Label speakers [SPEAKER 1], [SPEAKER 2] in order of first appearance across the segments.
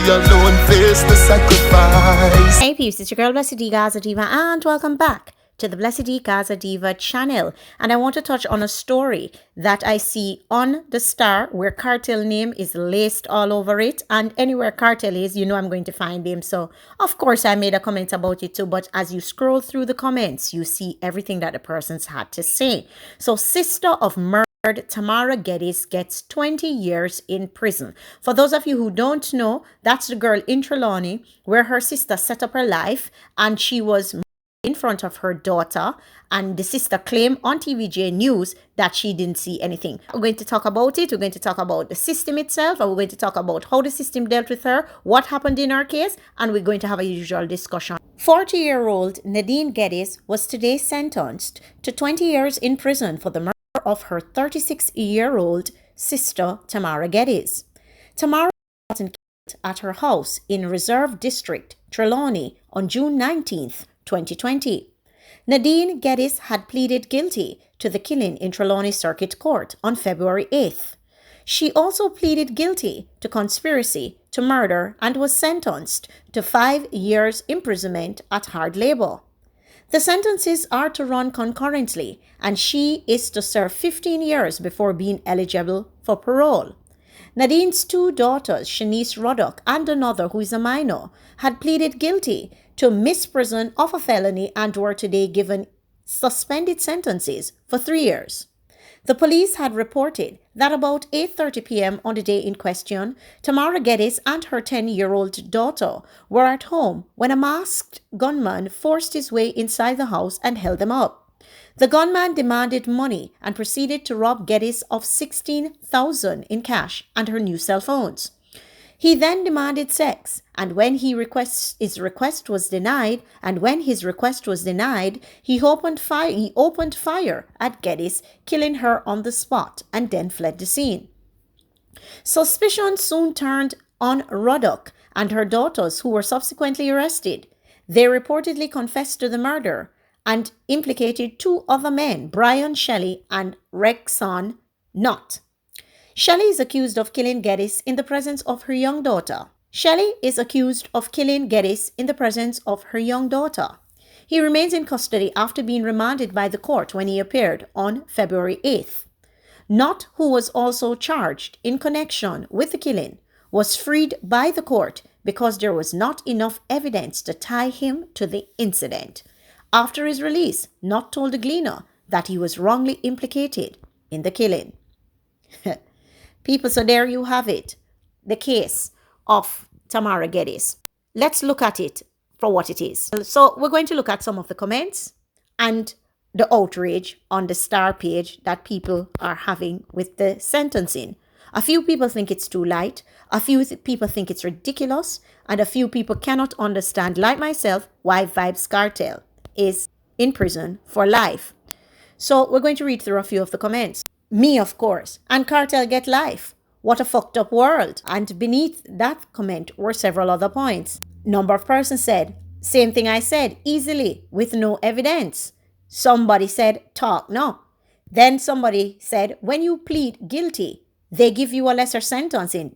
[SPEAKER 1] alone face the sacrifice.
[SPEAKER 2] Hey peeps, it's your girl Blessed D Gaza Diva and welcome back to the Blessed D Gaza Diva channel. And I want to touch on a story that I see on the Star where Kartel name is laced all over it, and anywhere Kartel is, you know I'm going to find him. So of course I made a comment about it too, but as you scroll through the comments, you see everything that the person's had to say. So sister of murder Tamara Geddes gets 20 years in prison. For those of you who don't know, that's the girl in Trelawney where her sister set up her life and she was in front of her daughter, and the sister claimed on TVJ News that she didn't see anything. We're going to talk about it. We're going to talk about the system itself, and we're going to talk about how the system dealt with her, what happened in her case, and we're going to have a usual discussion. 40-year-old Nadine Geddes was today sentenced to 20 years in prison for the murder of her 36-year-old sister, Tamara Geddes. Tamara was killed at her house in Reserve District, Trelawney, on June 19th, 2020. Nadine Geddes had pleaded guilty to the killing in Trelawney Circuit Court on February 8th. She also pleaded guilty to conspiracy to murder and was sentenced to 5 years imprisonment at hard labor. The sentences are to run concurrently, and she is to serve 15 years before being eligible for parole. Nadine's two daughters, Shanice Ruddock and another who is a minor, had pleaded guilty to misprision of a felony and were today given suspended sentences for 3 years. The police had reported that about 8:30 p.m. on the day in question, Tamara Geddes and her 10-year-old daughter were at home when a masked gunman forced his way inside the house and held them up. The gunman demanded money and proceeded to rob Geddes of $16,000 in cash and her new cell phones. He then demanded sex, and when his request was denied, he opened fire at Geddes, killing her on the spot, and then fled the scene. Suspicion soon turned on Ruddock and her daughters, who were subsequently arrested. They reportedly confessed to the murder and implicated two other men, Brian Shelley and Rexon Knott. Shelley is accused of killing Geddes in the presence of her young daughter. He remains in custody after being remanded by the court when he appeared on February 8th. Knott, who was also charged in connection with the killing, was freed by the court because there was not enough evidence to tie him to the incident. After his release, Knott told the Gleaner that he was wrongly implicated in the killing. People, so there you have it, the case of Tamara Geddes. Let's look at it for what it is. So we're going to look at some of the comments and the outrage on the Star page that people are having with the sentencing. A few people think it's too light, a few people think it's ridiculous, and a few people cannot understand, like myself, why Vybz Kartel is in prison for life. So we're going to read through a few of the comments. Me, of course, and Kartel get life. What a fucked up world. And beneath that comment were several other points. Number of persons said, same thing I said, easily, with no evidence. Somebody said, talk no. Then somebody said, when you plead guilty, they give you a lesser sentencing,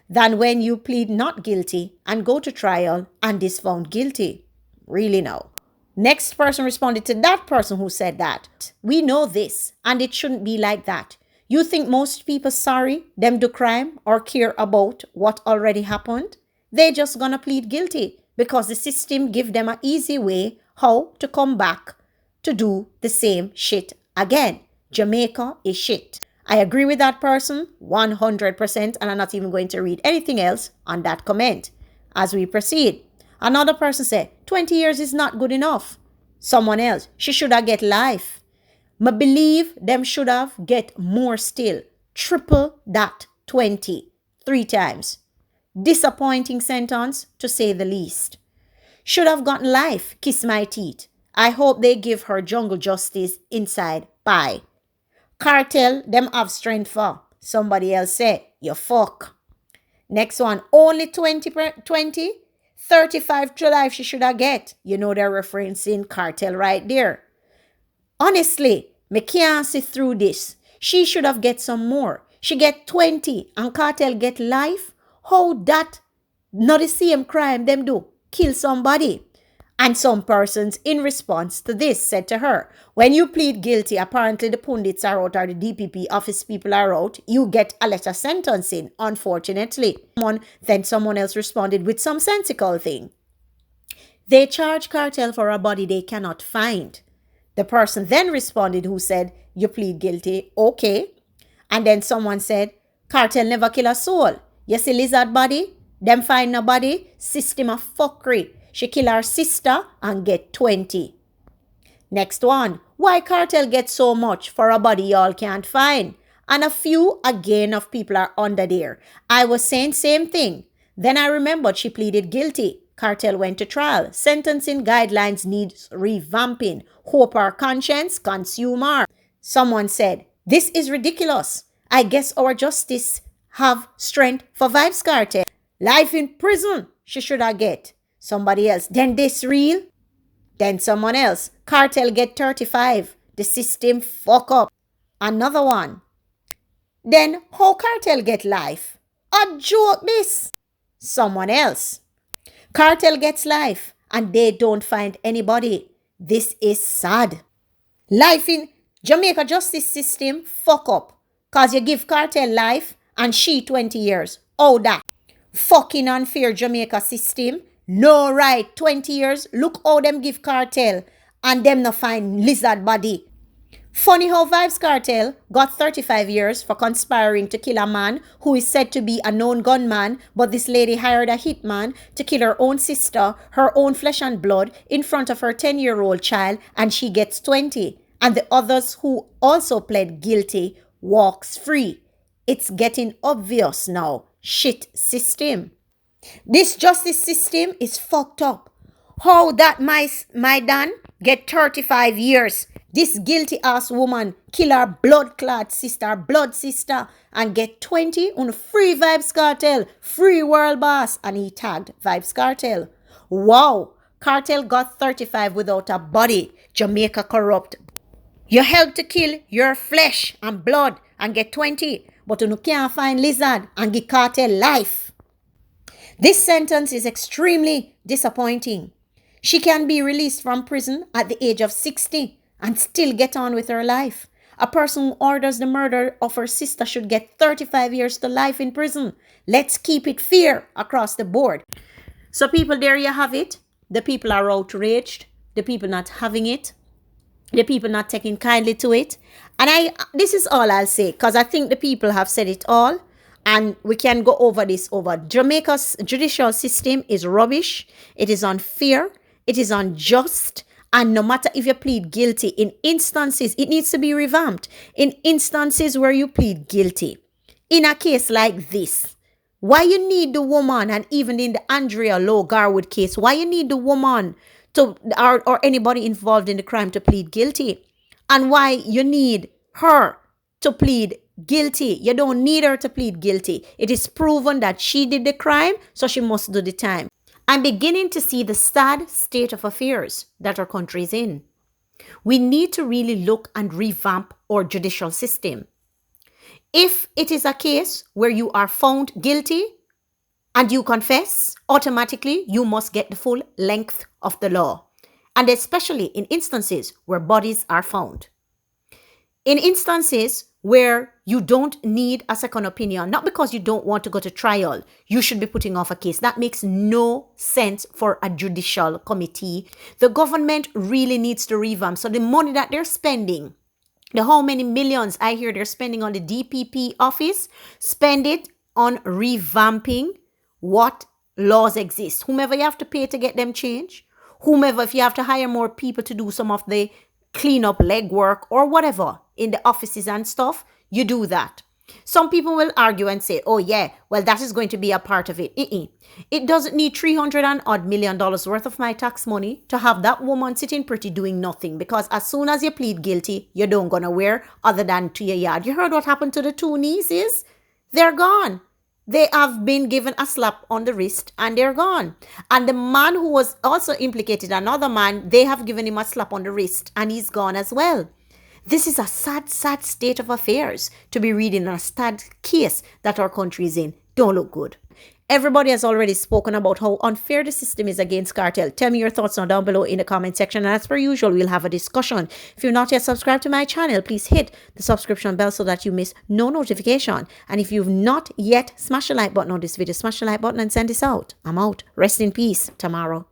[SPEAKER 2] than when you plead not guilty and go to trial and is found guilty. Really no. Next person responded to that person who said that. We know this, and it shouldn't be like that. You think most people sorry them do crime or care about what already happened? They just gonna plead guilty because the system give them an easy way how to come back to do the same shit again. Jamaica is shit. I agree with that person 100%, and I'm not even going to read anything else on that comment as we proceed. Another person said, 20 years is not good enough. Someone else, she should have get life. Me believe them should have get more still. Triple that 20. 3 times. Disappointing sentence, to say the least. Should have gotten life, kiss my teeth. I hope they give her jungle justice inside. Bye. Kartel, them have strength for. Somebody else say, you fuck. Next one, only 20? 35 to life she should have get. You know they're referencing Kartel right there. Honestly, me can't see through this. She should have get some more. She get 20 and Kartel get life. How that Not the same crime them do. Kill somebody. And some persons, in response to this, said to her, when you plead guilty, apparently the pundits are out or the DPP office people are out, you get a letter sentencing, unfortunately. Then someone else responded with some sensical thing. They charge Kartel for a body they cannot find. The person then responded who said, you plead guilty, okay. And then someone said, Kartel never kill a soul. You see lizard body? Them find no body? System of fuckery. She kill her sister and get 20. Next one. Why Kartel get so much for a body y'all can't find? And a few again of people are under there. I was saying same thing. Then I remembered she pleaded guilty. Kartel went to trial. Sentencing guidelines needs revamping. Hope our conscience consume her. Someone said, this is ridiculous. I guess our justice have strength for Vybz Kartel. Life in prison she should have get. Somebody else, then this real? Then someone else, Kartel get 35. The system fuck up. Another one. Then how Kartel get life? A joke this. Someone else. Kartel gets life and they don't find anybody. This is sad. Life in Jamaica justice system fuck up. Cause you give Kartel life and she 20 years. Oh that. Fucking unfair Jamaica system. No right. 20 years. Look how them give Kartel and them no find lizard body. Funny how Vybz Kartel got 35 years for conspiring to kill a man who is said to be a known gunman, but this lady hired a hitman to kill her own sister, her own flesh and blood, in front of her 10-year-old child, and she gets 20. And the others who also pled guilty walks free. It's getting obvious now. Shit system. This justice system is fucked up. How that my Dan get 35 years? This guilty ass woman kill her blood sister, and get 20 on free Vybz Kartel, free world boss, and he tagged Vybz Kartel. Wow, Kartel got 35 without a body. Jamaica corrupt. You help to kill your flesh and blood and get 20, but you can't find lizard and give Kartel life. This sentence is extremely disappointing. She can be released from prison at the age of 60 and still get on with her life. A person who orders the murder of her sister should get 35 years to life in prison. Let's keep it fair across the board. So people, there you have it. The people are outraged. The people not having it. The people not taking kindly to it. And this is all I'll say, because I think the people have said it all. And we can go over this over. Jamaica's judicial system is rubbish. It is unfair. It is unjust. And no matter if you plead guilty, in instances, it needs to be revamped. In instances where you plead guilty, in a case like this, why you need the woman, and even in the Andrea Lowe Garwood case, why you need the woman to or anybody involved in the crime to plead guilty? And why you need her to plead guilty? You don't need her to plead guilty. It is proven that she did the crime, so she must do the time. I'm beginning to see the sad state of affairs that our country is in. We need to really look and revamp our judicial system. If it is a case where you are found guilty and you confess, automatically you must get the full length of the law. And especially in instances where bodies are found. In instances where you don't need a second opinion, not because you don't want to go to trial, you should be putting off a case. That makes no sense for a judicial committee. The government really needs to revamp. So the money that they're spending, the how many millions I hear they're spending on the DPP office, spend it on revamping what laws exist. Whomever you have to pay to get them changed, whomever, if you have to hire more people to do some of the clean up legwork or whatever in the offices and stuff, you do that. Some people will argue and say, oh yeah, well that is going to be a part of it. It doesn't need $300 million worth of my tax money to have that woman sitting pretty doing nothing, because as soon as you plead guilty, you don't go nowhere other than to your yard. You heard what happened to the two nieces? They're gone. They have been given a slap on the wrist and they're gone. And the man who was also implicated, another man, they have given him a slap on the wrist and he's gone as well. This is a sad, sad state of affairs to be reading a sad case that our country is in. Don't look good. Everybody has already spoken about how unfair the system is against Kartel. Tell me your thoughts down below in the comment section. And as per usual, we'll have a discussion. If you're not yet subscribed to my channel, please hit the subscription bell so that you miss no notification. And if you've not yet smashed the like button on this video, smash the like button and send this out. I'm out. Rest in peace, Tamara.